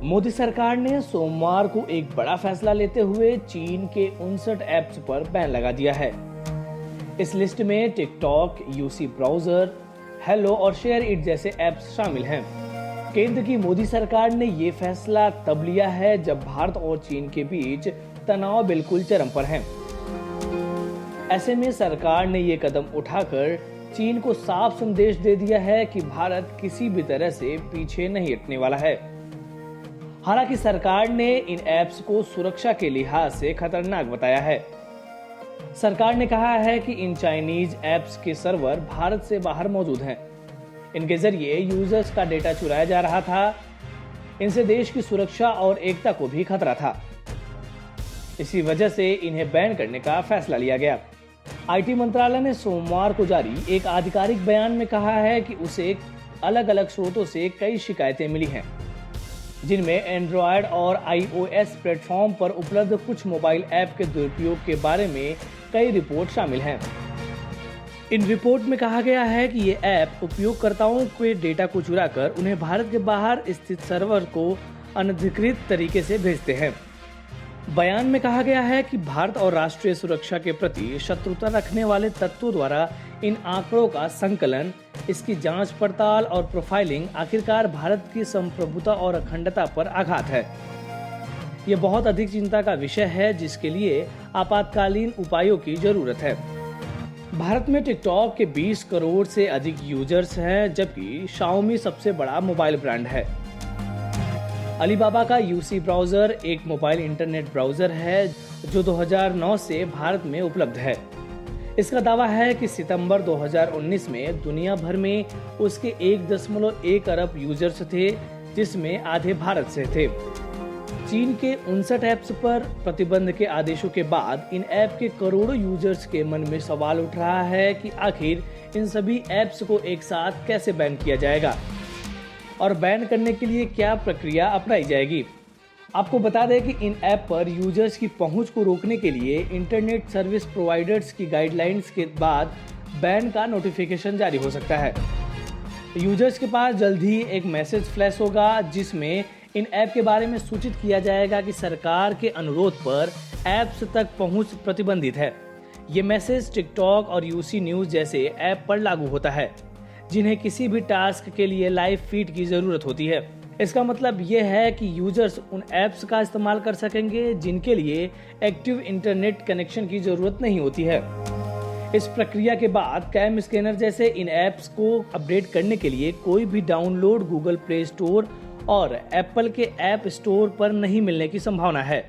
मोदी सरकार ने सोमवार को एक बड़ा फैसला लेते हुए चीन के 59 ऐप्स पर बैन लगा दिया है। इस लिस्ट में टिकटॉक, यूसी ब्राउजर, हेलो और शेयर इट जैसे ऐप्स शामिल हैं। केंद्र की मोदी सरकार ने ये फैसला तब लिया है जब भारत और चीन के बीच तनाव बिल्कुल चरम पर है। ऐसे में सरकार ने ये कदम उठाकर चीन को साफ संदेश दे दिया है कि भारत किसी भी तरह से पीछे नहीं हटने वाला है। हालांकि सरकार ने इन ऐप्स को सुरक्षा के लिहाज से खतरनाक बताया है। सरकार ने कहा है कि इन चाइनीज ऐप्स के सर्वर भारत से बाहर मौजूद हैं। इनके जरिए यूजर्स का डेटा चुराया जा रहा था। इनसे देश की सुरक्षा और एकता को भी खतरा था। इसी वजह से इन्हें बैन करने का फैसला लिया गया। आईटी मंत्रालय ने सोमवार को जारी एक आधिकारिक बयान में कहा है कि उसे अलग अलग स्रोतों से कई शिकायतें मिली हैं, जिनमें एंड्रॉयड और iOS प्लेटफॉर्म पर उपलब्ध कुछ मोबाइल ऐप के दुरुपयोग के बारे में कई रिपोर्ट शामिल हैं। इन रिपोर्ट में कहा गया है कि ये ऐप उपयोगकर्ताओं के डेटा को चुराकर उन्हें भारत के बाहर स्थित सर्वर को अनधिकृत तरीके से भेजते हैं। बयान में कहा गया है कि भारत और राष्ट्रीय सुरक्षा के प्रति शत्रुता रखने वाले तत्वों द्वारा इन आंकड़ों का संकलन, इसकी जांच पड़ताल और प्रोफाइलिंग आखिरकार भारत की संप्रभुता और अखंडता पर आघात है। यह बहुत अधिक चिंता का विषय है, जिसके लिए आपातकालीन उपायों की जरूरत है। भारत में टिकटॉक के 20 करोड़ से अधिक यूजर्स हैं, जबकि शाओमी सबसे बड़ा मोबाइल ब्रांड है। अलीबाबा का यूसी ब्राउजर एक मोबाइल इंटरनेट ब्राउजर है जो 2009 से भारत में उपलब्ध है। इसका दावा है कि सितंबर 2019 में दुनिया भर में उसके 1.1 अरब यूजर्स थे, जिसमें आधे भारत से थे। चीन के 59 ऐप्स पर प्रतिबंध के आदेशों के बाद इन ऐप के करोड़ों यूजर्स के मन में सवाल उठ रहा है कि आखिर इन सभी ऐप्स को एक साथ कैसे बैन किया जाएगा और बैन करने के लिए क्या प्रक्रिया अपनाई जाएगी। आपको बता दें कि इन ऐप पर यूजर्स की पहुंच को रोकने के लिए इंटरनेट सर्विस प्रोवाइडर्स की गाइडलाइंस के बाद बैन का नोटिफिकेशन जारी हो सकता है। यूजर्स के पास जल्द ही एक मैसेज फ्लैश होगा, जिसमें इन ऐप के बारे में सूचित किया जाएगा कि सरकार के अनुरोध पर ऐप्स तक पहुंच प्रतिबंधित है। ये मैसेज टिकटॉक और यूसी न्यूज जैसे ऐप पर लागू होता है, जिन्हें किसी भी टास्क के लिए लाइव फीड की जरूरत होती है। इसका मतलब यह है कि यूजर्स उन ऐप्स का इस्तेमाल कर सकेंगे जिनके लिए एक्टिव इंटरनेट कनेक्शन की जरूरत नहीं होती है। इस प्रक्रिया के बाद कैम स्कैनर जैसे इन ऐप्स को अपडेट करने के लिए कोई भी डाउनलोड गूगल प्ले स्टोर और एप्पल के ऐप स्टोर पर नहीं मिलने की संभावना है।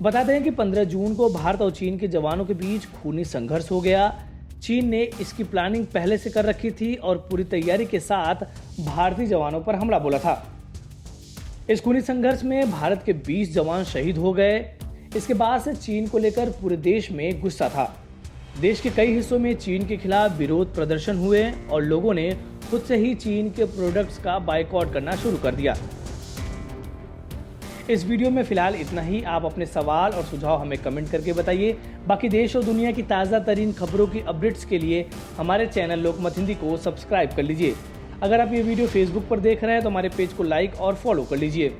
बता दें कि 15 जून को भारत और चीन के जवानों के बीच खूनी संघर्ष हो गया। चीन ने इसकी प्लानिंग पहले से कर रखी थी और पूरी तैयारी के साथ भारतीय जवानों पर हमला बोला था। इस खूनी संघर्ष में भारत के 20 जवान शहीद हो गए। इसके बाद से चीन को लेकर पूरे देश में गुस्सा था। देश के कई हिस्सों में चीन के खिलाफ विरोध प्रदर्शन हुए और लोगों ने खुद से ही चीन के प्रोडक्ट्स का बायकॉट करना शुरू कर दिया। इस वीडियो में फिलहाल इतना ही। आप अपने सवाल और सुझाव हमें कमेंट करके बताइए। बाकी देश और दुनिया की ताज़ा तरीन खबरों की अपडेट्स के लिए हमारे चैनल लोकमत हिंदी को सब्सक्राइब कर लीजिए। अगर आप ये वीडियो फेसबुक पर देख रहे हैं तो हमारे पेज को लाइक और फॉलो कर लीजिए।